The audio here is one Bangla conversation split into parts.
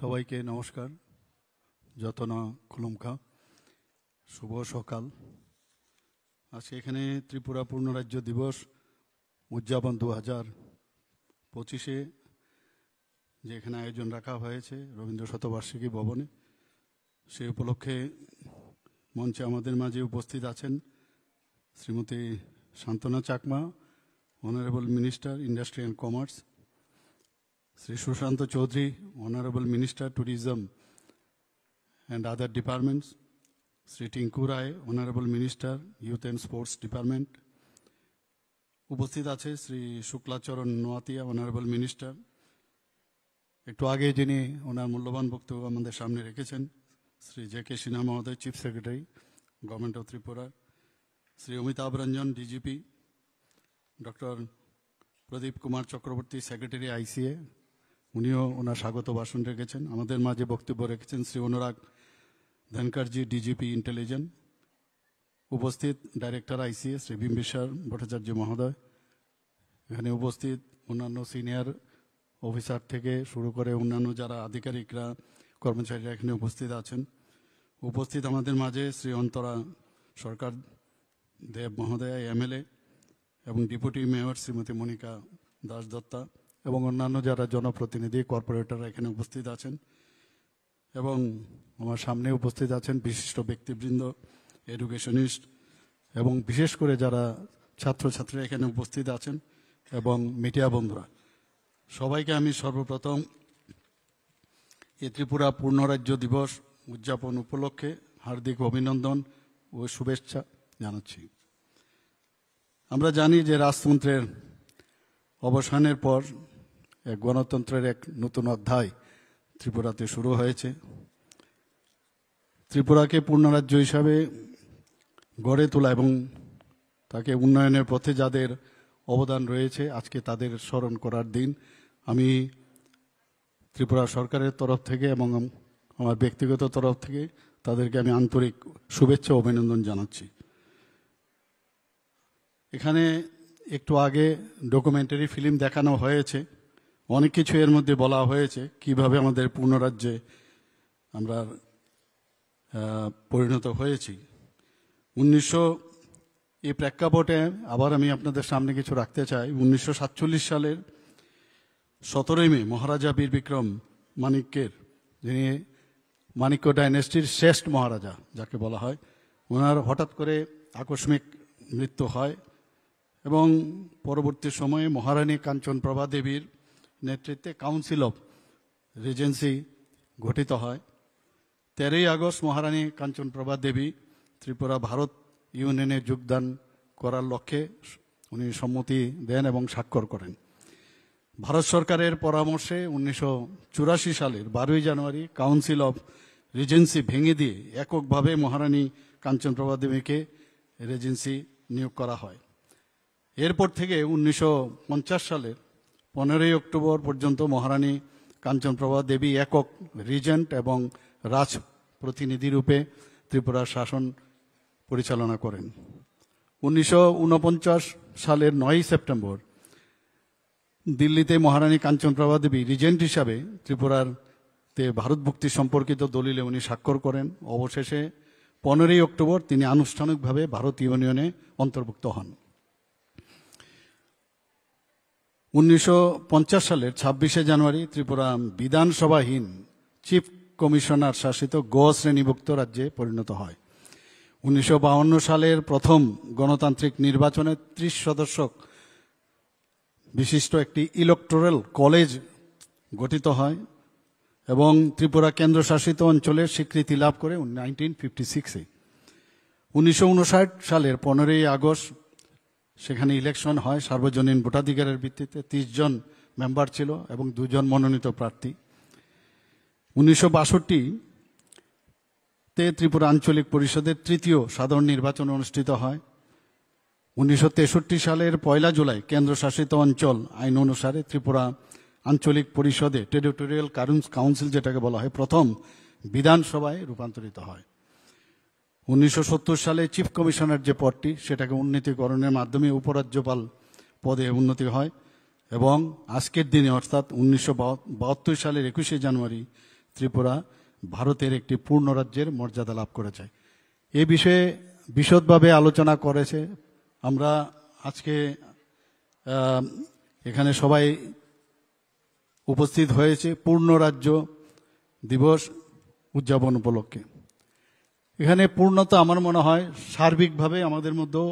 সবাইকে নমস্কার। যতনা খুলুমখা, শুভ সকাল। আজকে এখানে ত্রিপুরা পূর্ণরাজ্য দিবস উদযাপন 2025-এ যে এখানে আয়োজন রাখা হয়েছে রবীন্দ্র শতবার্ষিকী ভবনে, সেই উপলক্ষে মঞ্চে আমাদের মাঝে উপস্থিত আছেন Shrimati Santana Chakma, honourable minister industry and commerce, Sri Sushanta Chaudhary, Honorable Minister, Tourism and other departments, Sri Tinku Rai, Honorable Minister, Youth and Sports Department, উপস্থিত আছে শ্রী শুক্লাচরণ নোয়াতিয়া, অনারেবল মিনিস্টার। একটু আগে যিনি ওনার মূল্যবান বক্তব্য আমাদের সামনে রেখেছেন শ্রী জে.কে. সিনহা মহোদয়, chief secretary, government of Tripura, Shri Amitabh Ranjan, DGP, doctor Pradip Kumar Chakraborty, secretary ICA, উনিও ওনার স্বাগত ভাষণ রেখেছেন। আমাদের মাঝে বক্তব্য রেখেছেন শ্রী অনুরাগ ধনকরজি, ডিজিপি ইন্টেলিজেন্স। উপস্থিত ডাইরেক্টর আইসিএ শ্রী বিম্বিসার ভট্টাচার্য মহোদয়। এখানে উপস্থিত অন্যান্য সিনিয়র অফিসার থেকে শুরু করে অন্যান্য যারা আধিকারিকরা, কর্মচারীরা এখানে উপস্থিত আছেন। উপস্থিত আমাদের মাঝে শ্রী অন্তরা সরকার দেব মহোদয়, এমএলএ, এবং ডেপুটি মেয়র শ্রীমতী মনিকা দাস দত্তা, এবং অন্যান্য যারা জনপ্রতিনিধি, কর্পোরেটররা এখানে উপস্থিত আছেন। এবং আমার সামনে উপস্থিত আছেন বিশিষ্ট ব্যক্তিবৃন্দ, এডুকেশনিস্ট, এবং বিশেষ করে যারা ছাত্রছাত্রীরা এখানে উপস্থিত আছেন, এবং মিডিয়া বন্ধুরা, সবাইকে আমি সর্বপ্রথম এই ত্রিপুরা পূর্ণরাজ্য দিবস উদযাপন উপলক্ষে হার্দিক অভিনন্দন ও শুভেচ্ছা জানাচ্ছি। আমরা জানি যে রাজতন্ত্রের অবসানের পর এক গণতন্ত্রের এক নতুন অধ্যায় ত্রিপুরাতে শুরু হয়েছে। ত্রিপুরাকে পূর্ণরাজ্য হিসাবে গড়ে তোলা এবং তাকে উন্নয়নের পথে যাদের অবদান রয়েছে, আজকে তাদের স্মরণ করার দিন। আমি ত্রিপুরা সরকারের তরফ থেকে এবং আমার ব্যক্তিগত তরফ থেকে তাদেরকে আমি আন্তরিক শুভেচ্ছা ও অভিনন্দন জানাচ্ছি। এখানে একটু আগে ডকুমেন্টারি ফিল্ম দেখানো হয়েছে, অনেক কিছু এর মধ্যে বলা হয়েছে, কিভাবে আমাদের পূর্ণরাজ্যে আমরা পরিণত হয়েছি। এই প্রেক্ষাপটে আবার আমি আপনাদের সামনে কিছু রাখতে চাই। 1947 সালের 17 মে মহারাজা বীর বিক্রম মানিক্যের, যিনি মানিক্য ডাইনেস্টির শ্রেষ্ঠ মহারাজা যাকে বলা হয়, ওনার হঠাৎ করে আকস্মিক মৃত্যু হয় এবং পরবর্তী সময়ে মহারানী কাঞ্চনপ্রভা দেবীর নেতৃত্বে কাউন্সিল অফ রিজেন্সি গঠিত হয়। 13 আগস্ট মহারানী কাঞ্চনপ্রভা দেবী ত্রিপুরা ভারত ইউনিয়নে যোগদান করার লক্ষ্যে উনি সম্মতি দেন এবং স্বাক্ষর করেন। ভারত সরকারের পরামর্শে 1984 সালের 12 জানুয়ারি কাউন্সিল অফ রিজেন্সি ভেঙে দিয়ে এককভাবে মহারানী কাঞ্চনপ্রভা দেবীকে রেজেন্সি নিয়োগ করা হয়। এরপর থেকে 1950 সালের 15 অক্টোবর পর্যন্ত মহারানী কাঞ্চনপ্রভা দেবী একক রিজেন্ট এবং রাজ প্রতিনিধি রূপে ত্রিপুরার শাসন পরিচালনা করেন। 1949 সালের 9 সেপ্টেম্বর দিল্লিতে মহারানী কাঞ্চনপ্রভা দেবী রিজেন্ট হিসাবে ত্রিপুরাতে ভারতভুক্তি সম্পর্কিত দলিলে উনি স্বাক্ষর করেন। অবশেষে 15 অক্টোবর তিনি আনুষ্ঠানিকভাবে ভারত ইউনিয়নে অন্তর্ভুক্ত হন। 1950 সালের 26 জানুয়ারি ত্রিপুরা বিধানসভাহীন চিফ কমিশনার শাসিত গ শ্রেণীভুক্ত রাজ্যে পরিণত হয়। 1952 সালের প্রথম গণতান্ত্রিক নির্বাচনে 30 সদস্য বিশিষ্ট একটি ইলেকটোরাল কলেজ গঠিত হয় এবং ত্রিপুরা কেন্দ্রশাসিত অঞ্চলের স্বীকৃতি লাভ করে 1956-এ। 1959 সালের 15 আগস্ট সেখানে ইলেকশন হয় সার্বজনীন ভোটাধিকারের ভিত্তিতে। 30 জন মেম্বার ছিল এবং 2 জন মনোনীত প্রার্থী। 1962-তে ত্রিপুরা আঞ্চলিক পরিষদের 3য় সাধারণ নির্বাচন অনুষ্ঠিত হয়। 1963 সালের 1 জুলাই কেন্দ্রশাসিত অঞ্চল আইন অনুসারে ত্রিপুরা আঞ্চলিক পরিষদে টেরিটোরিয়াল কাউন্সিল যেটাকে বলা হয় প্রথম বিধানসভায় রূপান্তরিত হয়। 1970 সালে চিফ কমিশনার যে পদটি সেটাকে উন্নীতকরণের মাধ্যমে উপরাজ্যপাল পদে উন্নতি হয় এবং আজকের দিনে অর্থাৎ 1972 সালের 21 জানুয়ারি ত্রিপুরা ভারতের একটি পূর্ণ রাজ্যের মর্যাদা লাভ করেছে। এ বিষয়ে বিশদভাবে আলোচনা করেছে। আমরা আজকে এখানে সবাই উপস্থিত হয়েছে পূর্ণ রাজ্য দিবস উদযাপন উপলক্ষে। এখানে পূর্ণতা আমার মনে হয় সার্বিকভাবে আমাদের মধ্যেও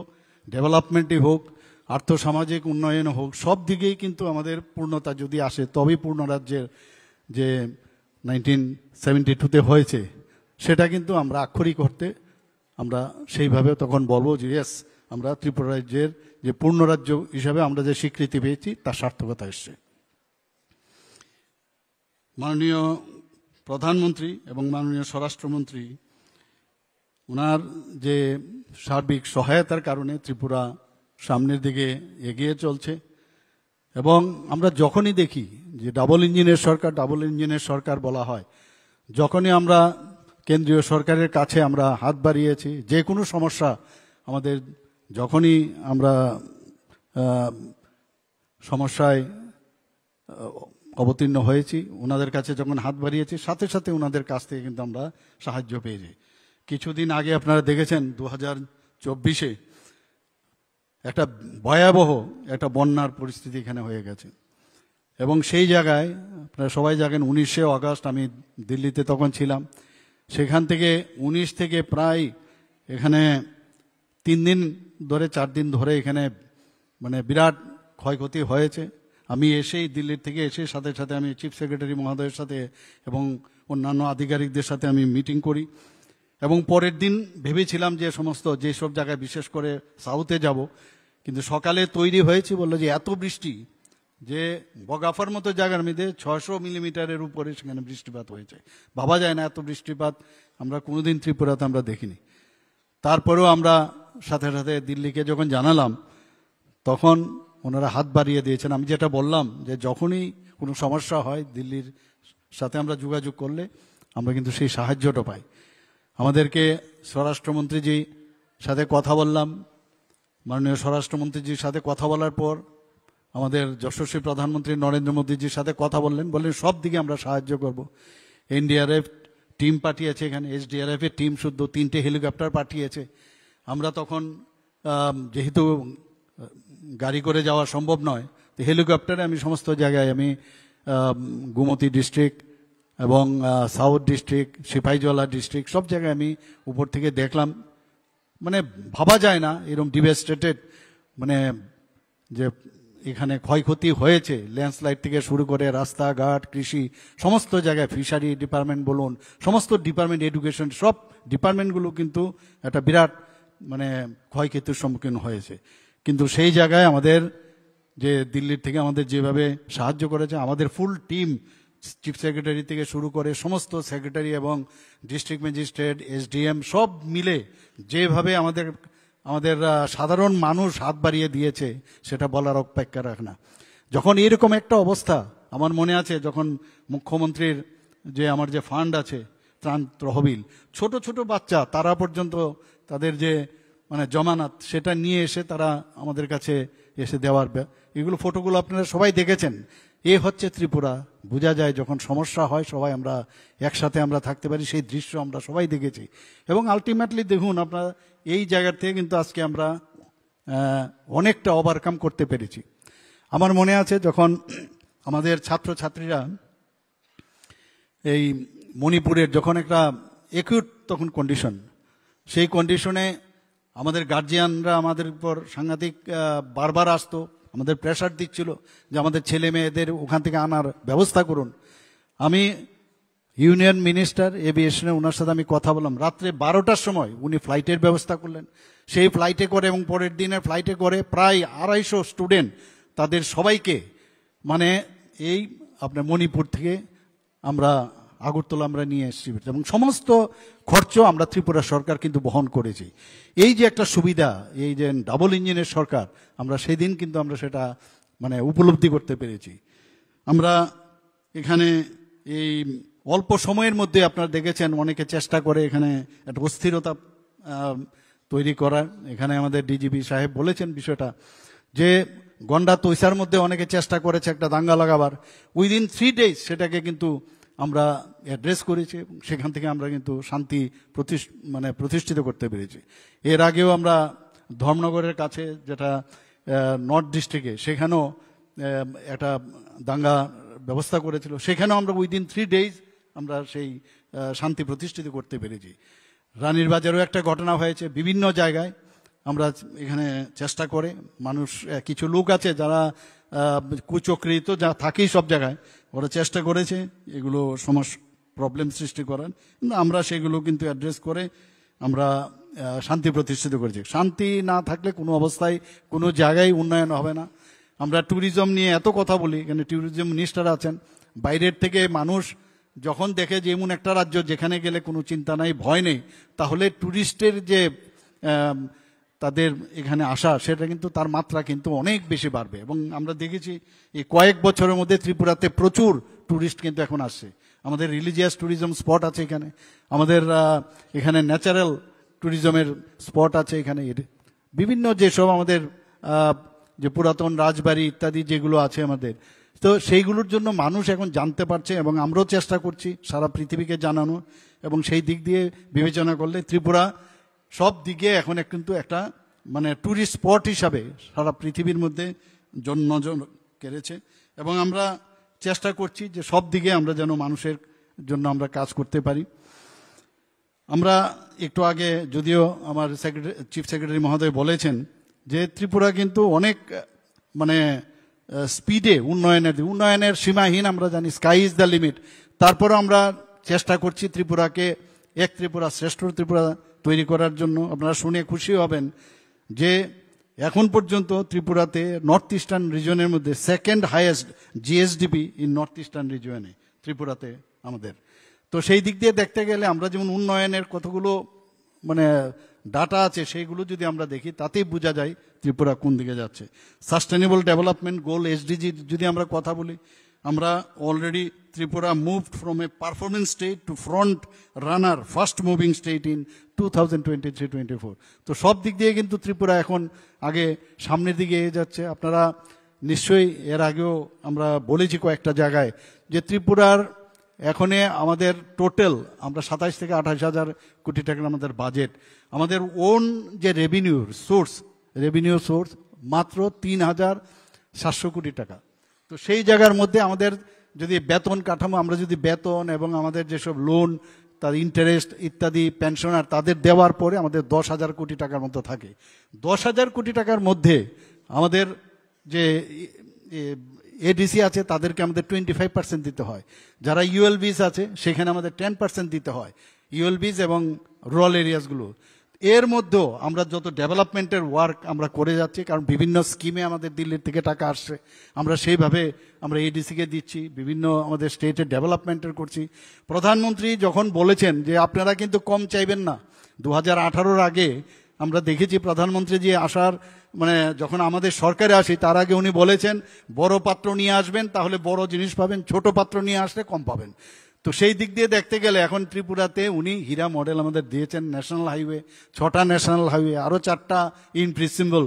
ডেভেলপমেন্টই হোক, আর্থসামাজিক উন্নয়ন হোক, সব দিকেই কিন্তু আমাদের পূর্ণতা যদি আসে তবেই পূর্ণ রাজ্যের যে 1972-তে হয়েছে সেটা কিন্তু আমরা আক্ষরিক করতে আমরা সেইভাবে তখন বলবো যে ইয়েস, আমরা ত্রিপুরা রাজ্যের যে পূর্ণ রাজ্য হিসাবে আমরা যে স্বীকৃতি পেয়েছি তার সার্থকতা এসছে। মাননীয় প্রধানমন্ত্রী এবং মাননীয় স্বরাষ্ট্রমন্ত্রী ওনার যে সার্বিক সহায়তার কারণে ত্রিপুরা সামনের দিকে এগিয়ে চলছে। এবং আমরা যখনই দেখি যে ডাবল ইঞ্জিনের সরকার বলা হয়, যখনই আমরা কেন্দ্রীয় সরকারের কাছে আমরা হাত বাড়িয়েছি, যে কোনো সমস্যা আমাদের যখনই আমরা সমস্যায় অবতীর্ণ হয়েছি, ওনাদের কাছে যখন হাত বাড়িয়েছি সাথে সাথে ওনাদের কাছ থেকে কিন্তু আমরা সাহায্য পেয়েছি। কিছুদিন আগে আপনারা দেখেছেন 2024-এ একটা ভয়াবহ একটা বন্যার পরিস্থিতি এখানে হয়ে গেছে। এবং সেই জায়গায় আপনারা সবাই জানেন 19শে আগস্ট আমি দিল্লিতে তখন ছিলাম। সেখান থেকে 19 থেকে প্রায় এখানে 3 দিন ধরে 4 দিন ধরে এখানে মানে বিরাট ক্ষয়ক্ষতি হয়েছে। আমি এসেই দিল্লির থেকে এসে সাথে সাথে আমি চিফ সেক্রেটারি মহোদয়ের সাথে এবং অন্যান্য আধিকারিকদের সাথে আমি মিটিং করি। এবং পরের দিন ভেবেছিলাম যে যেসব জায়গায় বিশেষ করে সাউথে যাব, কিন্তু সকালে তৈরি হয়েছি বললো যে এত বৃষ্টি যে বগাফার মতো জায়গার মধ্যে 600 মিলিমিটারের উপরে সেখানে বৃষ্টিপাত হয়েছে। ভাবা যায় না এত বৃষ্টিপাত আমরা কোনোদিন ত্রিপুরাতে আমরা দেখিনি। তারপরেও আমরা সাথে সাথে দিল্লিকে যখন জানালাম তখন ওনারা হাত বাড়িয়ে দিয়েছেন। আমি যেটা বললাম যে যখনই কোনো সমস্যা হয় দিল্লির সাথে আমরা যোগাযোগ করলে আমরা কিন্তু সেই সাহায্যটা পাই। আমাদেরকে স্বরাষ্ট্রমন্ত্রীজির সাথে কথা বললাম, মাননীয় স্বরাষ্ট্রমন্ত্রীজির সাথে কথা বলার পর আমাদের যশস্বী প্রধানমন্ত্রী নরেন্দ্র মোদীজির সাথে কথা বললেন সব দিকে আমরা সাহায্য করব। এনডিআরএফ টিম পাঠিয়েছে এখানে, এসডিআরএফ এর টিম শুদ্ধ 3টে হেলিকপ্টার পাঠিয়েছে। আমরা তখন যেহেতু গাড়ি করে যাওয়া সম্ভব নয়, তো হেলিকপ্টারে আমি সমস্ত জায়গায় আমি গোমতী ডিস্ট্রিক্ট এবং সাউথ ডিস্ট্রিক্ট, সিপাহীজলা ডিস্ট্রিক্ট সব জায়গায় আমি উপর থেকে দেখলাম। মানে ভাবা যায় না এরকম ডিভাস্টেটেড মানে যে এখানে ক্ষয়ক্ষতি হয়েছে, ল্যান্ডস্লাইড থেকে শুরু করে রাস্তাঘাট, কৃষি, সমস্ত জায়গায় ফিশারি ডিপার্টমেন্ট বলুন, সমস্ত ডিপার্টমেন্ট, এডুকেশন, সব ডিপার্টমেন্টগুলো কিন্তু একটা বিরাট মানে ক্ষয়ক্ষতির সম্মুখীন হয়েছে। কিন্তু সেই জায়গায় আমাদের যে দিল্লির থেকে আমাদের যেভাবে সাহায্য করেছে, আমাদের ফুল টিম চিফ সেক্রেটারি থেকে শুরু করে সমস্ত সেক্রেটারি এবং ডিস্ট্রিক্ট ম্যাজিস্ট্রেট, এসডিএম সব মিলে যেভাবে আমাদের সাধারণ মানুষ হাত বাড়িয়ে দিয়েছে সেটা বলার অপেক্ষা রাখে না। যখন এরকম একটা অবস্থা, আমার মনে আছে যখন মুখ্যমন্ত্রীর যে আমার যে ফান্ড আছে ত্রাণ তহবিল, ছোট ছোট বাচ্চা তারা পর্যন্ত তাদের যে মানে জমানত সেটা নিয়ে এসে তারা আমাদের কাছে এসে দেওয়ার, এগুলো ফটোগুলো আপনারা সবাই দেখেছেন। এ হচ্ছে ত্রিপুরা। বোঝা যায় যখন সমস্যা হয় সবাই আমরা একসাথে আমরা থাকতে পারি, সেই দৃশ্য আমরা সবাই দেখেছি। এবং আলটিমেটলি দেখুন আপনারা এই জায়গার থেকে কিন্তু আজকে আমরা অনেকটা ওভারকাম করতে পেরেছি। আমার মনে আছে যখন আমাদের ছাত্রছাত্রীরা এই মণিপুরের যখন একটা একিউট তখন কন্ডিশন, সেই কন্ডিশনে আমাদের গার্জিয়ানরা আমাদের উপর সাংঘাতিক বারবার আসতো, আমাদের প্রেশার দিচ্ছিল যে আমাদের ছেলে মেয়েদের ওখান থেকে আনার ব্যবস্থা করুন। আমি ইউনিয়ন মিনিস্টার এভিয়েশনে ওনার সাথে আমি কথা বললাম, রাত্রে 12টার সময় উনি ফ্লাইটের ব্যবস্থা করলেন। সেই ফ্লাইটে করে এবং পরের দিনের ফ্লাইটে করে প্রায় 250 স্টুডেন্ট তাদের সবাইকে মানে এই আপনার মণিপুর থেকে আমরা আগরতলা আমরা নিয়ে এসেছি এবং সমস্ত খরচ আমরা ত্রিপুরা সরকার কিন্তু বহন করেছি। এই যে একটা সুবিধা, এই যে ডাবল ইঞ্জিনের সরকার, আমরা সেদিন কিন্তু আমরা সেটা মানে উপলব্ধি করতে পেরেছি। আমরা এখানে এই অল্প সময়ের মধ্যে আপনারা দেখেছেন অনেকে চেষ্টা করে এখানে একটা অস্থিরতা তৈরি করার। এখানে আমাদের ডিজিপি সাহেব বলেছেন বিষয়টা যে গন্ডা তৈসার মধ্যে অনেকে চেষ্টা করেছে একটা দাঙ্গা লাগাবার, উইদিন 3 days সেটাকে কিন্তু আমরা অ্যাড্রেস করেছি এবং সেখান থেকে আমরা কিন্তু শান্তি প্রতিষ্ঠিত করতে পেরেছি। এর আগেও আমরা ধর্মনগরের কাছে যেটা নর্থ ডিস্ট্রিক্টে, সেখানেও একটা দাঙ্গা ব্যবস্থা করেছিল, সেখানেও আমরা উইদিন 3 days আমরা সেই শান্তি প্রতিষ্ঠিত করতে পেরেছি। রানীর বাজারেও একটা ঘটনা হয়েছে। বিভিন্ন জায়গায় আমরা এখানে চেষ্টা করে মানুষ, কিছু লোক আছে যারা কুচক্রিত যা থাকেই সব জায়গায়, ওরা চেষ্টা করেছে এগুলো প্রবলেম সৃষ্টি করার, কিন্তু আমরা সেগুলো কিন্তু অ্যাড্রেস করে আমরা শান্তি প্রতিষ্ঠিত করেছি। শান্তি না থাকলে কোনো অবস্থায় কোনো জায়গায় উন্নয়ন হবে না। আমরা ট্যুরিজম নিয়ে এত কথা বলি, এখানে ট্যুরিজম মিনিস্টার আছেন, বাইরের থেকে মানুষ যখন দেখে যে এমন একটা রাজ্য যেখানে গেলে কোনো চিন্তা নাই, ভয় নেই, তাহলে ট্যুরিস্টের যে তাদের এখানে আসা, সেটা কিন্তু তার মাত্রা কিন্তু অনেক বেশি বাড়বে। এবং আমরা দেখেছি এই কয়েক বছরের মধ্যে ত্রিপুরাতে প্রচুর ট্যুরিস্ট কিন্তু এখন আসছে। আমাদের রিলিজিয়াস ট্যুরিজম স্পট আছে এখানে, আমাদের এখানে ন্যাচারাল ট্যুরিজমের স্পট আছে এখানে, বিভিন্ন যেসব আমাদের যে পুরাতন রাজবাড়ি ইত্যাদি যেগুলো আছে আমাদের, তো সেইগুলোর জন্য মানুষ এখন জানতে পারছে এবং আমরাও চেষ্টা করছি সারা পৃথিবীকে জানানো। এবং সেই দিক দিয়ে বিবেচনা করলে ত্রিপুরা সব দিকে এখন কিন্তু একটা ট্যুরিস্ট স্পট হিসাবে সারা পৃথিবীর মধ্যে নজর কেড়েছে। এবং আমরা চেষ্টা করছি যে সব দিকে আমরা যেন মানুষের জন্য আমরা কাজ করতে পারি। আমরা একটু আগে যদিও আমার চিফ সেক্রেটারি মহোদয় বলেছেন যে ত্রিপুরা কিন্তু অনেক স্পিডে উন্নয়নের সীমাহীন, আমরা জানি স্কাই ইজ দ্য লিমিট। তারপরে আমরা চেষ্টা করছি ত্রিপুরাকে এক ত্রিপুরা শ্রেষ্ঠ ত্রিপুরা তৈরি করার জন্য। আপনারা শুনে খুশি হবেন যে এখন পর্যন্ত ত্রিপুরাতে নর্থ ইস্টার্ন রিজনের মধ্যে second highest GSDP in north eastern রিজনে ত্রিপুরাতে আমাদের। তো সেই দিক দিয়ে দেখতে গেলে আমরা যেমন উন্নয়নের কতগুলো ডাটা আছে, সেইগুলো যদি আমরা দেখি তাতেই বোঝা যায় ত্রিপুরা কোন দিকে যাচ্ছে। সাস্টেনেবল ডেভেলপমেন্ট গোল এসডিজি যদি আমরা কথা বলি, আমরা already Tripura moved from a performance state to front runner fast moving state in 2023-24। তো সব দিক দিয়ে কিন্তু ত্রিপুরা এখন আগে সামনের দিকে এগিয়ে যাচ্ছে। আপনারা নিশ্চয়ই এর আগেও আমরা বলেছি কয়েকটা জায়গায় যে ত্রিপুরার এখনে আমাদের টোটাল আমরা 27 থেকে 28 হাজার কোটি টাকার আমাদের বাজেট। আমাদের ওন যে রেভিনিউ সোর্স মাত্র 3,700 কোটি টাকা। তো সেই জায়গার মধ্যে আমাদের যদি বেতন কাঠামো, আমরা যদি বেতন এবং আমাদের যেসব লোন, তার ইন্টারেস্ট ইত্যাদি, পেনশনার তাদের দেওয়ার পরে আমাদের 10,000 কোটি টাকার মতো থাকে। 10,000 কোটি টাকার মধ্যে আমাদের যে এডিসি আছে তাদেরকে আমাদের 25% দিতে হয়। যারা ইউএলবিস আছে সেখানে আমাদের 10% দিতে হয়, ইউএলবিস এবং রুরাল এরিয়াসগুলো। এর মধ্যেও আমরা যত ডেভেলপমেন্টের ওয়ার্ক আমরা করে যাচ্ছি, কারণ বিভিন্ন স্কিমে আমাদের দিল্লির থেকে টাকা আসছে, আমরা সেইভাবে আমরা এডিসিকে দিচ্ছি, বিভিন্ন আমাদের স্টেটের ডেভেলপমেন্টের করছি। প্রধানমন্ত্রী যখন বলেছেন যে আপনারা কিন্তু কম চাইবেন না, 2018-র আগে আমরা দেখেছি প্রধানমন্ত্রী যে আসার যখন আমাদের সরকারে আসি তার আগে উনি বলেছেন বড় পাত্র নিয়ে আসবেন তাহলে বড় জিনিস পাবেন, ছোট পাত্র নিয়ে আসলে কম পাবেন। তো সেই দিক দিয়ে দেখতে গেলে এখন ত্রিপুরাতে উনি হীরা মডেল আমাদের দিয়েছেন। ন্যাশনাল হাইওয়ে 6টা ন্যাশনাল হাইওয়ে, আরও 4টা ইন প্রিন্সিপাল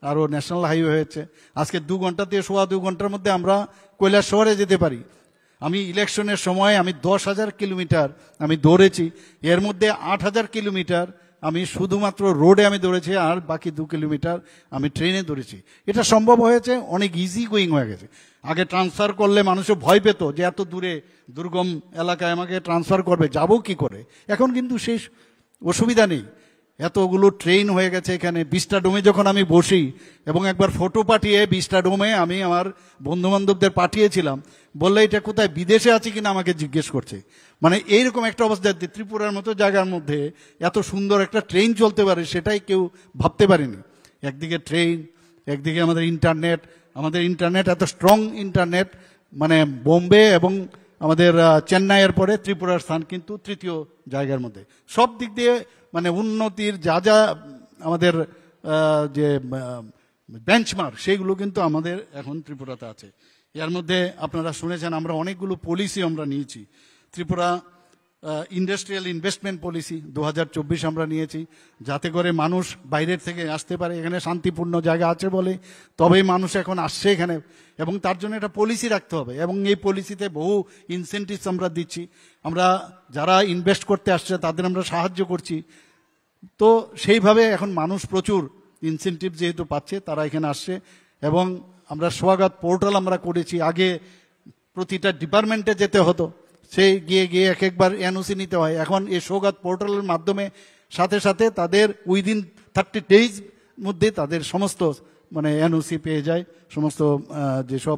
আরও ন্যাশনাল হাইওয়ে হয়েছে। আজকে 2 ঘন্টা থেকে 2.25 ঘন্টার মধ্যে আমরা কৈলাস শহরে যেতে পারি। আমি ইলেকশনের সময় আমি 10,000 কিলোমিটার আমি দৌড়েছি, এর মধ্যে 8,000 কিলোমিটার আমি শুধুমাত্র রোডে আমি দৌড়েছি, আর বাকি 2 কিলোমিটার আমি ট্রেনে দৌড়েছি। এটা সম্ভব হয়েছে, অনেক ইজি গোয়িং হয়ে গেছে। আগে ট্রান্সফার করলে মানুষও ভয় পেত যে এত দূরে দুর্গম এলাকায় আমাকে ট্রান্সফার করবে, যাব কি করে। এখন কিন্তু সেই অসুবিধা নেই, এতগুলো ট্রেন হয়ে গেছে এখানে। বিস্টাডোমে যখন আমি বসি এবং একবার ফটো পাঠিয়ে বিস্টাডোমে আমি আমার বন্ধুবান্ধবদের পাঠিয়েছিলাম, বললে এটা কোথায় বিদেশে আছে কিনা আমাকে জিজ্ঞেস করছে। এইরকম একটা অবস্থা, ত্রিপুরার মতো জায়গার মধ্যে এত সুন্দর একটা ট্রেন চলতে পারে সেটাই কেউ ভাবতে পারেনি। একদিকে ট্রেন, একদিকে আমাদের ইন্টারনেট এত স্ট্রং ইন্টারনেট, বোম্বে এবং আমাদের চেন্নাইয়ের পরে ত্রিপুরার স্থান কিন্তু 3য় জায়গার মধ্যে। সব দিক দিয়ে উন্নতির যা যা আমাদের যে বেঞ্চমার্ক সেইগুলো কিন্তু আমাদের এখন ত্রিপুরাতে আছে। এর মধ্যে আপনারা শুনেছেন আমরা অনেকগুলো পলিসি আমরা নিয়েছি। ত্রিপুরা ইন্ডাস্ট্রিয়াল ইনভেস্টমেন্ট পলিসি 2024 আমরা নিয়েছি, যাতে করে মানুষ বাইরের থেকে আসতে পারে। এখানে শান্তিপূর্ণ জায়গা আছে বলে তবেই মানুষ এখন আসছে এখানে, এবং তার জন্য একটা পলিসি রাখতে হবে, এবং এই পলিসিতে বহু ইনসেন্টিভস আমরা দিচ্ছি। আমরা যারা ইনভেস্ট করতে আসছে তাদের আমরা সাহায্য করছি। তো সেইভাবে এখন মানুষ প্রচুর ইনসেন্টিভ যেহেতু পাচ্ছে, তারা এখানে আসছে। এবং আমরা স্বাগত পোর্টাল আমরা করেছি। আগে প্রতিটা ডিপার্টমেন্টে যেতে হতো, সেই গিয়ে গিয়ে এক একবার এনওসি নিতে হয়। এখন এই স্বাগত পোর্টালের মাধ্যমে সাথে সাথে তাদের উইদিন 30 ডেজ মধ্যে তাদের সমস্ত মানে এনওসি পেয়ে যায়, সমস্ত যেসব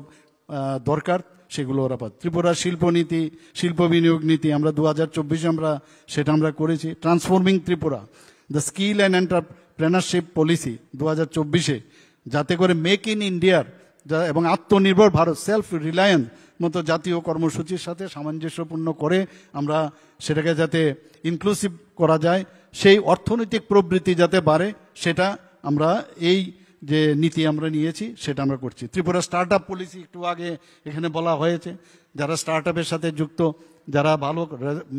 দরকার সেগুলো ওরা পায়। ত্রিপুরা শিল্পনীতি, শিল্প বিনিয়োগ নীতি আমরা 2024 আমরা সেটা আমরা করেছি। Transforming Tripura, the skill and entrepreneurship policy 2024, যাতে করে মেক ইন ইন্ডিয়ার এবং আত্মনির্ভর ভারত, সেলফ রিলায়েন্স মতো জাতীয় কর্মসূচির সাথে সামঞ্জস্যপূর্ণ করে আমরা সেটাকে যাতে ইনক্লুসিভ করা যায়, সেই অর্থনৈতিক প্রবৃত্তি যাতে বাড়ে, সেটা আমরা এই যে নীতি আমরা নিয়েছি সেটা আমরা করছি। ত্রিপুরা স্টার্ট আপ পলিসি একটু আগে এখানে বলা হয়েছে, যারা স্টার্ট আপের সাথে যুক্ত, যারা ভালো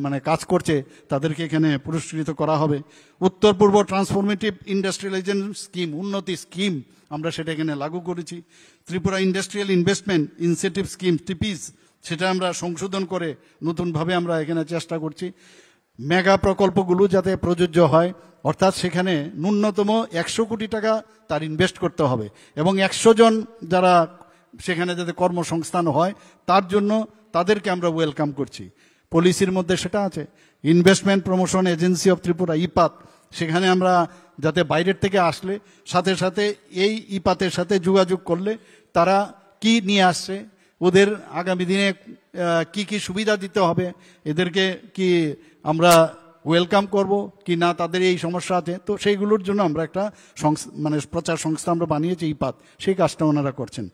মানে কাজ করছে তাদেরকে এখানে পুরস্কৃত করা হবে। Uttar Purva transformative industrialisation scheme, Unnati scheme আমরা সেটা এখানে লাগু করেছি। Tripura industrial investment incentive scheme টিপিস, সেটা আমরা সংশোধন করে নতুনভাবে আমরা এখানে চেষ্টা করছি। মেগা প্রকল্পগুলো যাতে প্রযোজ্য হয়, অর্থাৎ সেখানে ন্যূনতম 100 কোটি টাকা তার ইনভেস্ট করতে হবে, এবং 100 জন যারা সেখানে যাতে কর্মসংস্থান হয় তার জন্য তাদেরকে আমরা ওয়েলকাম করছি। পলিসির মধ্যে সেটা আছে। Investment promotion agency of Tripura, ইপাত, সেখানে আমরা যাতে বাইরের থেকে আসলে সাথে সাথে এই ইপাতের সাথে যোগাযোগ করলে তারা কি নিয়ে আসছে, ওদের আগামী দিনে কি কি সুবিধা দিতে হবে, এদেরকে কি আমরা ওয়েলকাম করব কি না, তাদের এই সমস্যা আছে, তো সেইগুলোর জন্য আমরা একটা মানে প্রচার সংস্থা আমরা বানিয়েছি ইপাত, সেই কাজটা ওনারা করছেন।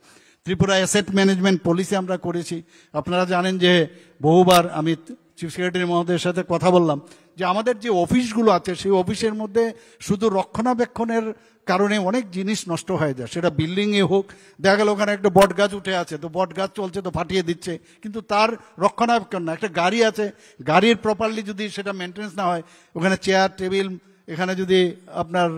ত্রিপুরা অ্যাসেট ম্যানেজমেন্ট পলিসি আমরা করেছি। আপনারা জানেন যে বহুবার আমি চিফ সেক্রেটারি মহোদয়ের সাথে কথা বললাম যে আমাদের যে অফিসগুলো আছে সেই অফিসের মধ্যে শুধু রক্ষণাবেক্ষণের কারণে অনেক জিনিস নষ্ট হয়ে যায়, সেটা বিল্ডিংয়ে হোক। দেখা গেল ওখানে একটা বট গাছ উঠে আছে, তো বট গাছ চলছে তো ফাটিয়ে দিচ্ছে, কিন্তু তার রক্ষণাবেক্ষণ না। একটা গাড়ি আছে, গাড়ির প্রপারলি যদি সেটা মেনটেন্স না হয়, ওখানে চেয়ার টেবিল, এখানে যদি আপনার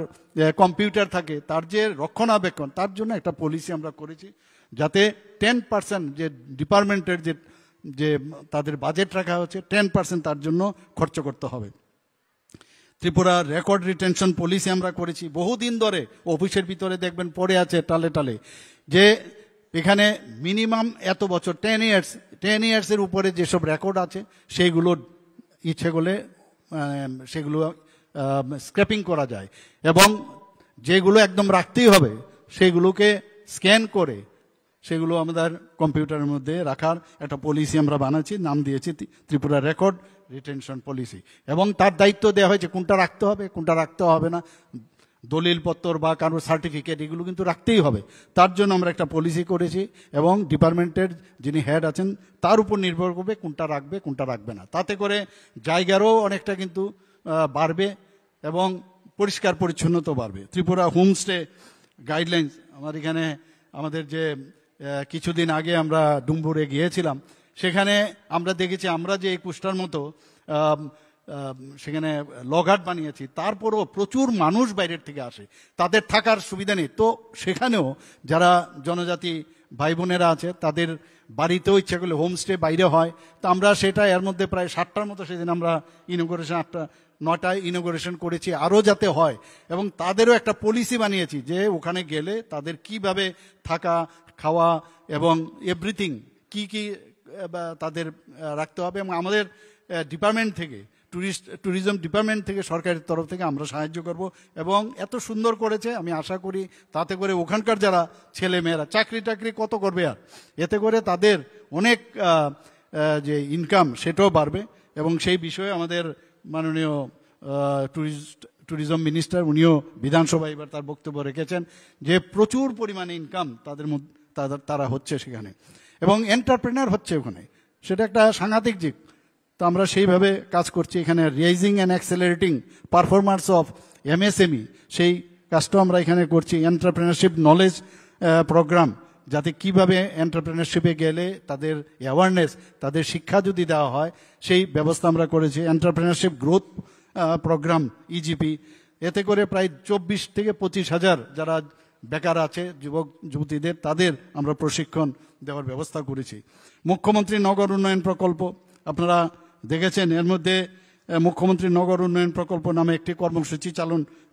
কম্পিউটার থাকে, তার যে রক্ষণাবেক্ষণ, তার জন্য একটা পলিসি আমরা করেছি, যাতে 10% যে ডিপার্টমেন্টের যে তাদের বাজেট রাখা হচ্ছে 10% তার জন্য খরচ করতে হবে। ত্রিপুরা রেকর্ড রিটেনশন পলিসি আমরা করেছি। বহুদিন ধরে অফিসের ভিতরে দেখবেন পড়ে আছে টালে টালে, যে এখানে মিনিমাম এত বছর 10 ইয়ার্সের উপরে যেসব রেকর্ড আছে সেইগুলো ইচ্ছে করলে সেগুলো স্ক্র্যাপিং করা যায়, এবং যেগুলো একদম রাখতেই হবে সেগুলোকে স্ক্যান করে সেগুলো আমাদের কম্পিউটারের মধ্যে রাখার একটা পলিসি আমরা বানাচ্ছি, নাম দিয়েছি ত্রিপুরা রেকর্ড রিটেনশন পলিসি। এবং তার দায়িত্ব দেওয়া হয়েছে কোনটা রাখতে হবে কোনটা রাখতে হবে না, দলিলপত্র বা কারোর সার্টিফিকেট এগুলো কিন্তু রাখতেই হবে। তার জন্য আমরা একটা পলিসি করেছি, এবং ডিপার্টমেন্টের যিনি হেড আছেন তার উপর নির্ভর করবে কোনটা রাখবে কোনটা রাখবে না। তাতে করে জায়গারও অনেকটা কিন্তু বাড়বে এবং পরিষ্কার পরিচ্ছন্নতা বাড়বে। ত্রিপুরা হোমস্টে গাইডলাইন্স, আমার এখানে আমাদের যে কিছুদিন আগে আমরা ডুম্বুরে গিয়েছিলাম, সেখানে আমরা দেখেছি আমরা যে 21টার মতো সেখানে লঘাট বানিয়েছি, তারপরও প্রচুর মানুষ বাইরের থেকে আসে, তাদের থাকার সুবিধা নেই। তো সেখানেও যারা জনজাতি ভাই বোনেরা আছে তাদের বাড়িতেও ইচ্ছা করলে হোমস্টে বাইরে হয়। তো আমরা সেটা এর মধ্যে প্রায় 60টার মতো সেদিন আমরা ইনোগ্রেশন 9টায় ইনোগ্রেশন করেছি, আরও যাতে হয়। এবং তাদেরও একটা পলিসি বানিয়েছি যে ওখানে গেলে তাদের কিভাবে থাকা খাওয়া এবং এভরিথিং কি কি তাদের রাখতে হবে। এবং আমাদের ডিপার্টমেন্ট থেকে ট্যুরিজম ডিপার্টমেন্ট থেকে সরকারের তরফ থেকে আমরা সাহায্য করব। এবং এত সুন্দর করেছে, আমি আশা করি তাতে করে ওখানকার যারা ছেলে মেয়েরা চাকরি টাকরি কত করবে, আর এতে করে তাদের অনেক যে ইনকাম সেটাও বাড়বে। এবং সেই বিষয়ে আমাদের মাননীয় ট্যুরিজম মিনিস্টার উনিও বিধানসভায় এবার তার বক্তব্য রেখেছেন যে প্রচুর পরিমাণে ইনকাম তাদের মধ্যে তারা হচ্ছে সেখানে, এবং এন্টারপ্রেনার হচ্ছে ওখানে, সেটা একটা সাংঘাতিক দিক। তো আমরা সেইভাবে কাজ করছি এখানে। Raising and accelerating performance of MSME, সেই কাজটাও আমরা এখানে করছি। এন্টারপ্রেনারশিপ নলেজ প্রোগ্রাম যাতে কিভাবে এন্টারপ্রেনারশিপে গেলে তাদের অ্যাওয়ারনেস, তাদের শিক্ষা যদি দেওয়া হয়, সেই ব্যবস্থা আমরা করেছি। এন্টারপ্রেনারশিপ গ্রোথ প্রোগ্রাম ইজিপি, এতে করে প্রায় 24 থেকে 25 হাজার যারা বেকার আছে যুবক যুবতীদের, তাদের আমরা প্রশিক্ষণ দেওয়ার ব্যবস্থা করেছি। মুখ্যমন্ত্রী নগর উন্নয়ন প্রকল্প আপনারা দেখেছেন, এর মধ্যে মুখ্যমন্ত্রী নগর উন্নয়ন প্রকল্প নামে একটি কর্মসূচি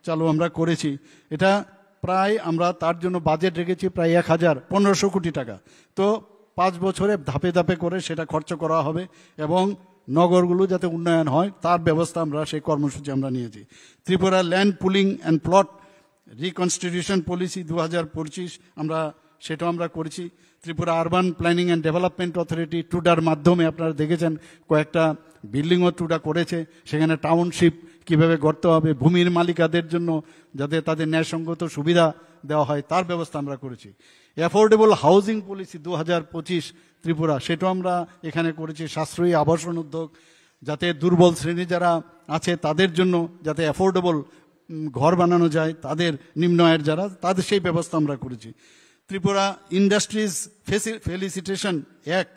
চালু আমরা করেছি। এটা প্রায় আমরা তার জন্য বাজেট রেখেছি প্রায় 1500 কোটি টাকা। তো 5 বছরে ধাপে ধাপে করে সেটা খরচ করা হবে এবং নগরগুলো যাতে উন্নয়ন হয় তার ব্যবস্থা আমরা সেই কর্মসূচি আমরা নিয়েছি। Tripura land pooling and plot reconstitution policy 2025 সেটাও আমরা করেছি। Tripura urban planning and development authority টুডার মাধ্যমে আপনারা দেখেছেন কয়েকটা বিল্ডিংও টুডা করেছে, সেখানে টাউনশিপ কিভাবে গড়তে হবে, ভূমির মালিকাদের জন্য যাতে তাদের ন্যায়সঙ্গত সুবিধা দেওয়া হয় তার ব্যবস্থা আমরা করেছি। অ্যাফোর্ডেবল হাউজিং পলিসি 2025 ত্রিপুরা, সেটাও আমরা এখানে করেছি। সাশ্রয়ী আবাসন উদ্যোগ, যাতে দুর্বল শ্রেণী যারা আছে তাদের জন্য যাতে অ্যাফোর্ডেবল ঘর বানানো যায়, তাদের নিম্ন আয়ের যারা, তাদের সেই ব্যবস্থা আমরা করেছি। ত্রিপুরা ইন্ডাস্ট্রিজ ফেলিসিটেশন অ্যাক্ট,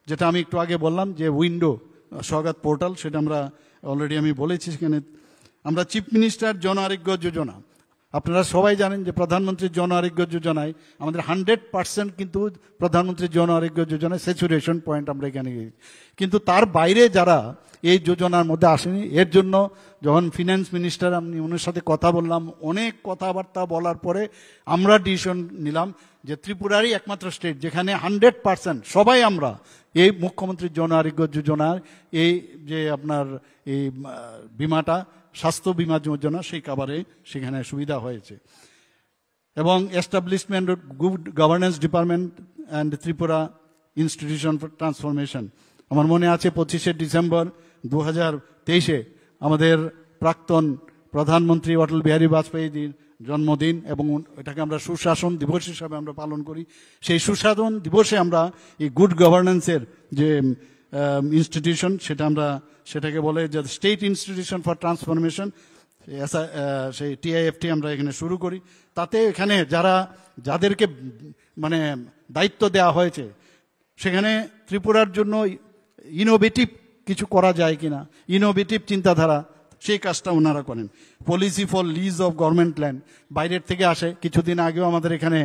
যেটা আমি একটু আগে বললাম যে উইন্ডো স্বাগত পোর্টাল, সেটা আমরা অলরেডি আমি বলেছি। সেখানে আমরা চিফ মিনিস্টার জন আরোগ্য যোজনা, আপনারা সবাই জানেন যে প্রধানমন্ত্রী জন আরোগ্য যোজনায় আমাদের 100% কিন্তু প্রধানমন্ত্রী জন আরোগ্য যোজনায় স্যাচুরেশন পয়েন্ট আমরা এখানে, কিন্তু তার বাইরে যারা এই যোজনার মধ্যে আসেনি, এর জন্য যখন ফিনান্স মিনিস্টার আমি ওনার সাথে কথা বললাম, অনেক কথাবার্তা বলার পরে আমরা ডিসিশন নিলাম যে ত্রিপুরারই একমাত্র স্টেট যেখানে 100% সবাই আমরা এই মুখ্যমন্ত্রী জন আরোগ্য যোজনার এই যে আপনার এই বিমাটা, স্বাস্থ্য বিমা যোজনা, সেই কাভারে সেখানে সুবিধা হয়েছে। এবং establishment good governance department and Tripura institution for transformation, আমার মনে আছে 25শে ডিসেম্বর 2023 আমাদের প্রাক্তন প্রধানমন্ত্রী অটল বিহারী বাজপেয়ীজির জন্মদিন, এবং এটাকে আমরা সুশাসন দিবস হিসাবে আমরা পালন করি। সেই সুশাসন দিবসে আমরা এই গুড গভর্নেন্সের যে ইনস্টিটিউশন, সেটাকে বলে যে স্টেট ইনস্টিটিউশন ফর ট্রান্সফরমেশন, সেই TIFT আমরা এখানে শুরু করি। তাতে এখানে যাদেরকে মানে দায়িত্ব দেওয়া হয়েছে, সেখানে ত্রিপুরার জন্য ইনোভেটিভ কিছু করা যায় কিনা, ইনোভেটিভ চিন্তাধারা, সেই কাজটা ওনারা করেন। Policy for lease of government land, বাইরের থেকে আসে। কিছুদিন আগেও আমাদের এখানে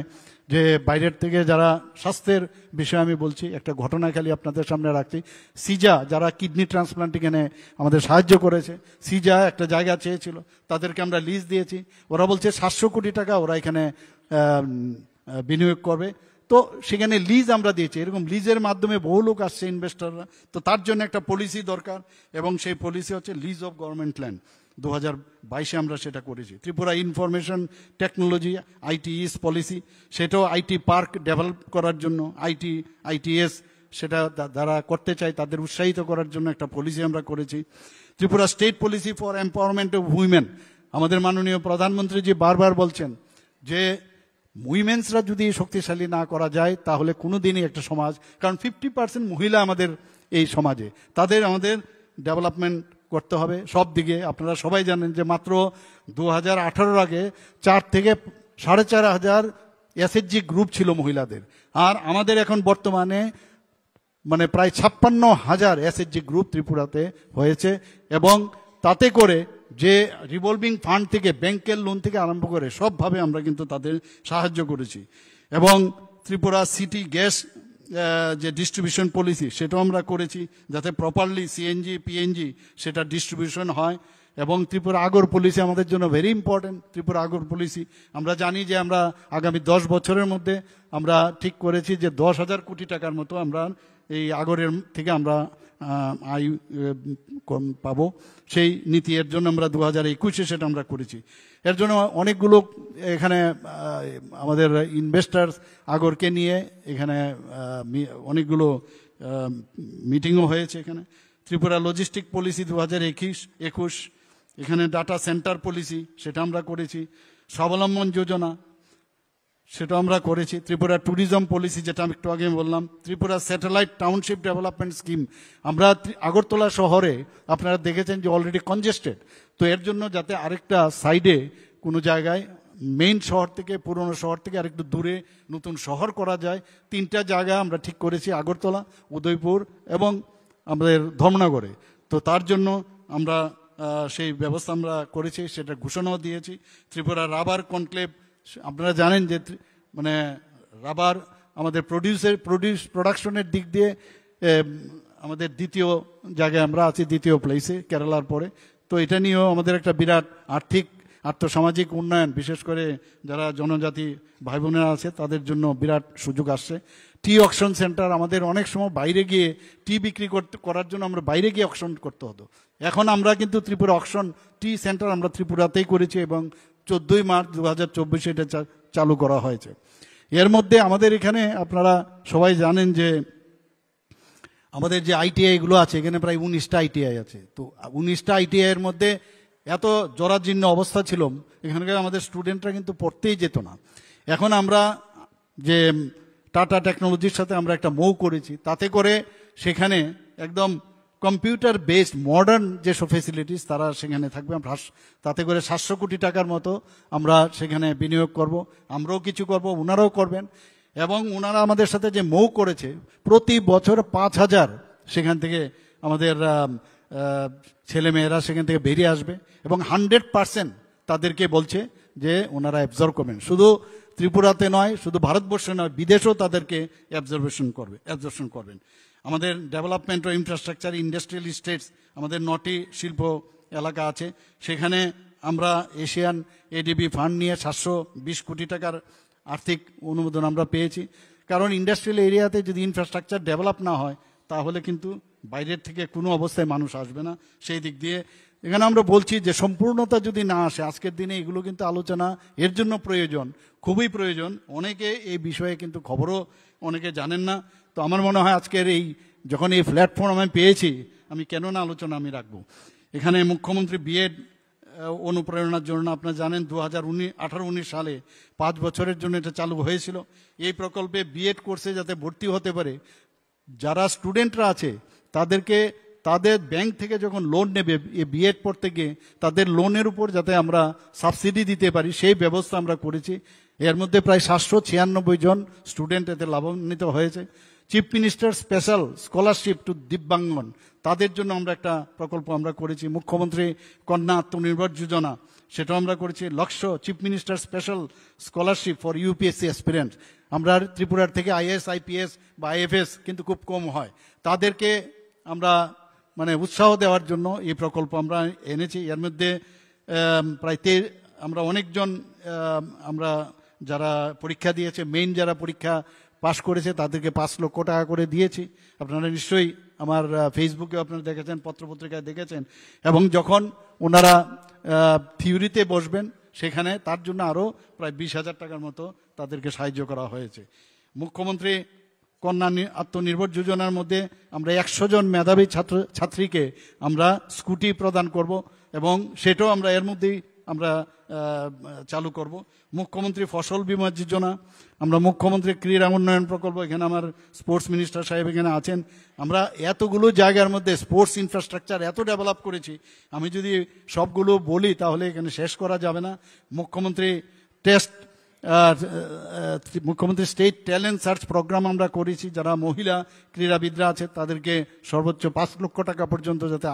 যে বাইরের থেকে যারা, স্বাস্থ্যের বিষয়ে আমি বলছি, একটা ঘটনা খালি আপনাদের সামনে রাখছি। সিজা, যারা কিডনি ট্রান্সপ্লান্ট এখানে আমাদের সাহায্য করেছে, সিজা একটা জায়গা চেয়েছিল, তাদেরকে আমরা লিজ দিয়েছি। ওরা বলছে 700 কোটি টাকা ওরা এখানে বিনিয়োগ করবে। তো সেখানে লিজ আমরা দিয়েছি। এরকম লিজের মাধ্যমে বহু লোক আসছে, ইনভেস্টররা। তো তার জন্য একটা পলিসি দরকার, এবং সেই পলিসি হচ্ছে লিজ অফ গভর্নমেন্ট ল্যান্ড। 2022 আমরা সেটা করেছি। Tripura information technology ITES policy, সেটাও আইটি পার্ক ডেভেলপ করার জন্য, ITS সেটা যারা করতে চায় তাদের উৎসাহিত করার জন্য একটা পলিসি আমরা করেছি। Tripura state policy for empowerment of women, আমাদের মাননীয় প্রধানমন্ত্রীজি বারবার বলছেন যে উইমেন্সরা যদি শক্তিশালী না করা যায় তাহলে কোনোদিনই একটা সমাজ, কারণ 50% মহিলা আমাদের এই সমাজে, তাদের আমাদের ডেভেলপমেন্ট করতে হবে সব দিকে। আপনারা সবাই জানেন যে মাত্র 2018 আগে 4 থেকে 4.5 হাজার SHG গ্রুপ ছিল মহিলাদের, আর আমাদের এখন বর্তমানে মানে প্রায় 56,000 SHG গ্রুপ ত্রিপুরাতে হয়েছে। এবং তাতে করে যে রিভলভিং ফান্ড থেকে, ব্যাংকের লোন থেকে আরম্ভ করে সবভাবে আমরা কিন্তু তাদের সাহায্য করেছি। এবং ত্রিপুরা সিটি গ্যাস যে ডিস্ট্রিবিউশন পলিসি, সেটাও আমরা করেছি, যাতে প্রপারলি CNG PNG সেটা ডিস্ট্রিবিউশন হয়। এবং ত্রিপুরা আগর পলিসি আমাদের জন্য ভেরি ইম্পর্টেন্ট। ত্রিপুরা আগর পলিসি আমরা জানি যে আমরা আগামী 10 বছরের মধ্যে আমরা ঠিক করেছি যে 10,000 কোটি টাকার মতো আমরা এই আগরের থেকে আমরা আয় পাবো। সেই নীতি এর জন্য আমরা 2021-এ সেটা আমরা করেছি। এর জন্য অনেকগুলো এখানে আমাদের ইনভেস্টার্স আগরকে নিয়ে এখানে অনেকগুলো মিটিংও হয়েছে। এখানে ত্রিপুরা লজিস্টিক পলিসি 2021, এখানে ডাটা সেন্টার পলিসি সেটা আমরা করেছি। স্বাবলম্বন যোজনা সেটা আমরা করেছি। ত্রিপুরা ট্যুরিজম পলিসি, যেটা আমি একটু আগে বললাম। Tripura satellite township development scheme, আমরা আগরতলা শহরে আপনারা দেখেছেন যে অলরেডি কনজেস্টেড, তো এর জন্য যাতে আরেকটা সাইডে কোনো জায়গায় মেইন শহর থেকে, পুরনো শহর থেকে আরেকটু দূরে নতুন শহর করা যায়। 3টা জায়গা আমরা ঠিক করেছি, আগরতলা, উদয়পুর এবং আমাদের ধর্মনগরে। তো তার জন্য আমরা সেই ব্যবস্থা আমরা করেছি, সেটা ঘোষণাও দিয়েছি। ত্রিপুরা রাবার কনক্লেভ, আপনারা জানেন যে মানে রাবার আমাদের প্রোডাকশনের দিক দিয়ে আমাদের দ্বিতীয় জায়গায় আমরা আছি, দ্বিতীয় প্লেসে কেরালার পরে। তো এটা নিয়েও আমাদের একটা বিরাট আর্থসামাজিক উন্নয়ন, বিশেষ করে যারা জনজাতি ভাই বোনেরা আছে তাদের জন্য বিরাট সুযোগ আসছে। টি অকশন সেন্টার, আমাদের অনেক সময় বাইরে গিয়ে টি বিক্রি করার জন্য আমরা বাইরে গিয়ে অকশন করতে হতো। এখন আমরা কিন্তু ত্রিপুরা অকশন টি সেন্টার আমরা ত্রিপুরাতেই করেছি এবং 14ই মার্চ 2024 এটা চালু করা হয়েছে। এর মধ্যে আমাদের এখানে আপনারা সবাই জানেন যে আমাদের যে আইটিআইগুলো আছে, এখানে প্রায় 19টা আইটিআই আছে। তো 19টা আইটিআইয়ের মধ্যে এত জরাজীর্ণ অবস্থা ছিল, এখানকার আমাদের স্টুডেন্টরা কিন্তু পড়তেই যেত না। এখন আমরা যে টাটা টেকনোলজির সাথে আমরা একটা মৌ করেছি, তাতে করে সেখানে একদম কম্পিউটার বেসড মডার্ন যেসব ফেসিলিটিস তারা সেখানে থাকবে। তাতে করে 700 কোটি টাকার মতো আমরা সেখানে বিনিয়োগ করব, আমরাও কিছু করব, ওনারাও করবেন। এবং ওনারা আমাদের সাথে যে মৌ করেছে, প্রতি বছর 5000 সেখান থেকে আমাদের ছেলেমেয়েরা সেখান থেকে বেরিয়ে আসবে এবং 100% তাদেরকে বলছে যে ওনারা অ্যাবজর্ব করবেন। শুধু ত্রিপুরাতে নয়, শুধু ভারতবর্ষে নয়, বিদেশেও তাদেরকে অ্যাবজর্বেশন করবেন। আমাদের ডেভেলপমেন্ট ও ইনফ্রাস্ট্রাকচার ইন্ডাস্ট্রিয়াল স্টেটস, আমাদের 9টি শিল্প এলাকা আছে, সেখানে আমরা এশিয়ান এডিবি ফান্ড নিয়ে 720 কোটি টাকার আর্থিক অনুমোদন আমরা পেয়েছি। কারণ ইন্ডাস্ট্রিয়াল এরিয়াতে যদি ইনফ্রাস্ট্রাকচার ডেভেলপ না হয় তাহলে কিন্তু বাইরের থেকে কোনো অবস্থায় মানুষ আসবে না। সেই দিক দিয়ে এখানে আমরা বলছি যে সম্পূর্ণতা যদি না আসে, আজকের দিনে এগুলো কিন্তু আলোচনা এর জন্য প্রয়োজন, খুবই প্রয়োজন। অনেকে এই বিষয়ে কিন্তু খবরও অনেকে জানেন না। তো আমার মনে হয় আজকের যখন এই প্ল্যাটফর্ম আমি পেয়েছি, আমি কেন না আলোচনা আমি রাখবো। এখানে মুখ্যমন্ত্রী বিএড অনুপ্রেরণার জন্য, আপনারা জানেন 2018-19 সালে 5 বছরের জন্য এটা চালু হয়েছিল। এই প্রকল্পে বিএড কোর্সে যাতে ভর্তি হতে পারে, যারা স্টুডেন্টরা আছে তাদেরকে তাদের ব্যাংক থেকে যখন লোন নেবে বিএড পড়তে গিয়ে, তাদের লোনের উপর যাতে আমরা সাবসিডি দিতে পারি সেই ব্যবস্থা আমরা করেছি। এর মধ্যে প্রায় 796 জন স্টুডেন্ট এতে লাভান্বিত হয়েছে। Chief minister special scholarship to Divyangjan, তাদের জন্য আমরা একটা প্রকল্প আমরা করেছি। মুখ্যমন্ত্রী কন্যা আত্মনির্ভর যোজনা, সেটাও আমরা করেছি। লক্ষ্য chief minister special scholarship for UPSC aspirant, আমরা ত্রিপুরার থেকে আইএস, আইপিএস বা আইএফএস কিন্তু খুব কম হয়, তাদেরকে আমরা মানে উৎসাহ দেওয়ার জন্য এই প্রকল্প আমরা এনেছি। এর মধ্যে প্রায় আমরা অনেকজন আমরা যারা পরীক্ষা দিয়েছে, মেইন যারা পরীক্ষা পাশ করেছে তাদেরকে 5 লক্ষ টাকা করে দিয়েছি। আপনারা নিশ্চয়ই আমার ফেসবুকে আপনারা দেখেছেন, পত্রপত্রিকায় দেখেছেন। এবং যখন ওনারা থিওরিতে বসবেন সেখানে তার জন্য আরও প্রায় 20,000 টাকার মতো তাদেরকে সাহায্য করা হয়েছে। মুখ্যমন্ত্রী কন্যা আত্মনির্ভর যোজনার মধ্যে আমরা 100 জন মেধাবী ছাত্রীকে আমরা স্কুটি প্রদান করব এবং সেটাও আমরা এর মধ্যেই আমরা চালু করব। মুখ্যমন্ত্রী ফসল বীমা যোজনা, আমরা মুখ্যমন্ত্রী ক্রীড়া উন্নয়ন প্রকল্প, এখানে আমার স্পোর্টস মিনিস্টার সাহেব এখানে আছেন। আমরা এতগুলো জায়গার মধ্যে স্পোর্টস ইনফ্রাস্ট্রাকচার এত ডেভেলপ করেছি, আমি যদি সবগুলো বলি তাহলে এখানে শেষ করা যাবে না। মুখ্যমন্ত্রী স্টেট ট্যালেন্ট সার্চ প্রোগ্রাম আমরা করেছি, যারা মহিলা ক্রীড়াবিদরা আছে তাদেরকে সর্বোচ্চ 5 লক্ষ টাকা পর্যন্ত যাতে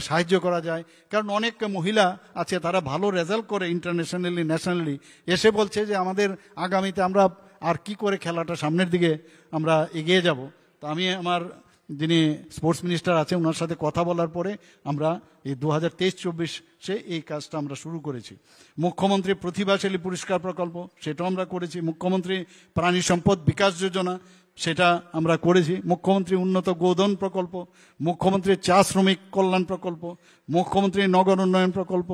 সাহায্য করা যায়। কারণ অনেক মহিলা আছে তারা ভালো রেজাল্ট করে ইন্টারন্যাশনালি, ন্যাশনালি, এসে বলছে যে আমাদের আগামীতে আমরা আর কি করে খেলাটা সামনের দিকে আমরা এগিয়ে যাব। তো আমি আমার যিনি স্পোর্টস মিনিস্টার আছে ওনার সাথে কথা বলার পরে আমরা এই 2023-24 এই কাজটা আমরা শুরু করেছি। মুখ্যমন্ত্রী প্রতিভাশালী পুরস্কার প্রকল্প, সেটাও আমরা করেছি। মুখ্যমন্ত্রী প্রাণী সম্পদ বিকাশ যোজনা, সেটা আমরা করেছি। মুখ্যমন্ত্রী উন্নত গোধন প্রকল্প, মুখ্যমন্ত্রী চা শ্রমিক কল্যাণ প্রকল্প, মুখ্যমন্ত্রী নগর উন্নয়ন প্রকল্প,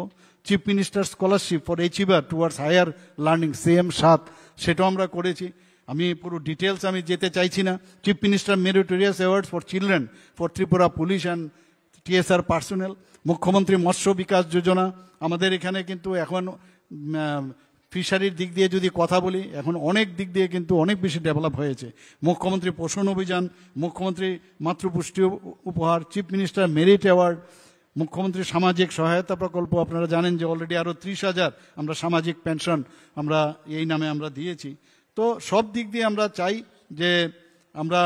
chief minister scholarship for achiever towards higher learning CM7, সেটাও আমরা করেছি। আমি পুরো ডিটেলস আমি যেতে চাইছি না। Chief minister meritorious awards for children for Tripura police and TSR personnel, মুখ্যমন্ত্রী মৎস্য বিকাশ যোজনা। আমাদের এখানে কিন্তু এখন ফিশারির দিক দিয়ে যদি কথা বলি, এখন অনেক দিক দিয়ে কিন্তু অনেক বেশি ডেভেলপ হয়েছে। মুখ্যমন্ত্রী পোষণ অভিযান, মুখ্যমন্ত্রী মাতৃপুষ্টি উপহার, চিফ মিনিস্টার মেরিট অ্যাওয়ার্ড, মুখ্যমন্ত্রী সামাজিক সহায়তা প্রকল্প আপনারা জানেন যে অলরেডি আরও 30,000 আমরা সামাজিক পেনশন আমরা এই নামে আমরা দিয়েছি। তো সব দিক দিয়ে আমরা চাই যে আমরা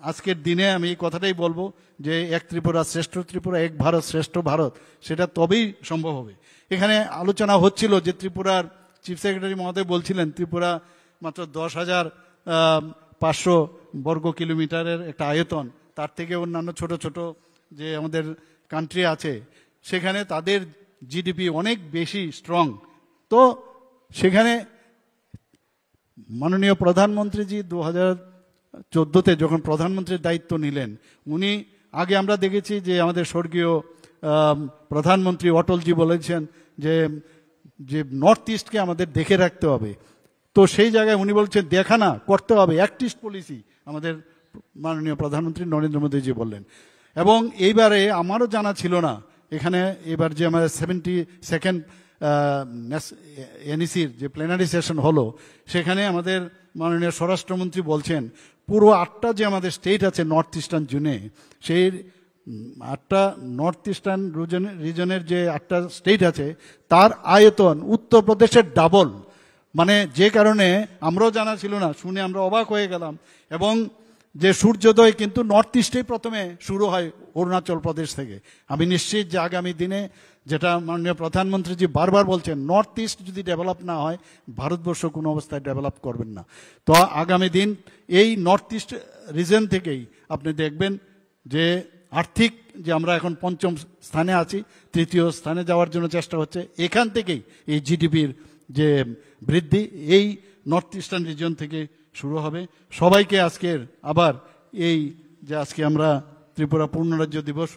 আজকের দিনে আমি এই কথাটাই বলবো যে এক ত্রিপুরা শ্রেষ্ঠ ত্রিপুরা, এক ভারত শ্রেষ্ঠ ভারত, সেটা তবেই সম্ভব হবে। এখানে আলোচনা হচ্ছিল যে ত্রিপুরার চিফ সেক্রেটারি মহোদয় বলছিলেন ত্রিপুরা মাত্র 10,500 বর্গ কিলোমিটারের একটা আয়তন, তার থেকে অন্যান্য ছোট ছোট যে আমাদের কান্ট্রি আছে সেখানে তাদের জিডিপি অনেক বেশি স্ট্রং। তো সেখানে মাননীয় প্রধানমন্ত্রীজি 2014-তে যখন প্রধানমন্ত্রীর দায়িত্ব নিলেন, উনি আগে আমরা দেখেছি যে আমাদের স্বর্গীয় প্রধানমন্ত্রী অটলজি বলেছেন যে যে নর্থ ইস্টকে আমাদের দেখে রাখতে হবে। তো সেই জায়গায় উনি বলছেন দেখা না করতে হবে, অ্যাক্ট ইস্ট পলিসি আমাদের মাননীয় প্রধানমন্ত্রী নরেন্দ্র মোদীজি বললেন। এবং এইবারে আমারও জানা ছিল না, এখানে এবার যে আমাদের 72nd এনইসির যে প্লেনারি সেশন হলো, সেখানে আমাদের মাননীয় স্বরাষ্ট্রমন্ত্রী বলছেন পুরো 8টা যে আমাদের স্টেট আছে নর্থ ইস্টার্ন জোনে, সেই 8টা নর্থ ইস্টার্ন রিজনের যে 8টা স্টেট আছে তার আয়তন উত্তরপ্রদেশের ডাবল। মানে যে কারণে আমরাও জানা ছিল না, শুনে আমরা অবাক হয়ে গেলাম। এবং যে সূর্যোদয় কিন্তু নর্থ ইস্টেই প্রথমে শুরু হয় অরুণাচল প্রদেশ থেকে। আমি নিশ্চিত যে আগামী দিনে যেটা মাননীয় প্রধানমন্ত্রীজি বারবার বলছেন, নর্থ ইস্ট যদি ডেভেলপ না হয় ভারতবর্ষ কোনো অবস্থায় ডেভেলপ করবেন না। তো আগামী দিন এই নর্থ ইস্ট রিজন থেকেই আপনি দেখবেন যে আর্থিক যে আমরা এখন 5ম স্থানে আছি, 3য় স্থানে যাওয়ার জন্য চেষ্টা হচ্ছে। এখান থেকেই এই জিডিপির যে বৃদ্ধি এই নর্থ ইস্টার্ন রিজন থেকে শুরু হবে। সবাইকে আজকের আবার এই যে আজকে আমরা ত্রিপুরা পূর্ণরাজ্য দিবস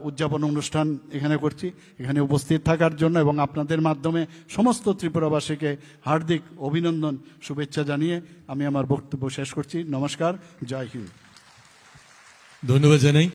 উদযাপন অনুষ্ঠান এখানে করছি, এখানে উপস্থিত থাকার জন্য এবং আপনাদের মাধ্যমে সমস্ত ত্রিপুরাবাসীকে হার্দিক অভিনন্দন শুভেচ্ছা জানিয়ে আমি আমার বক্তব্য শেষ করছি। নমস্কার, জয় হিন্দ। ধন্যবাদ জানাই।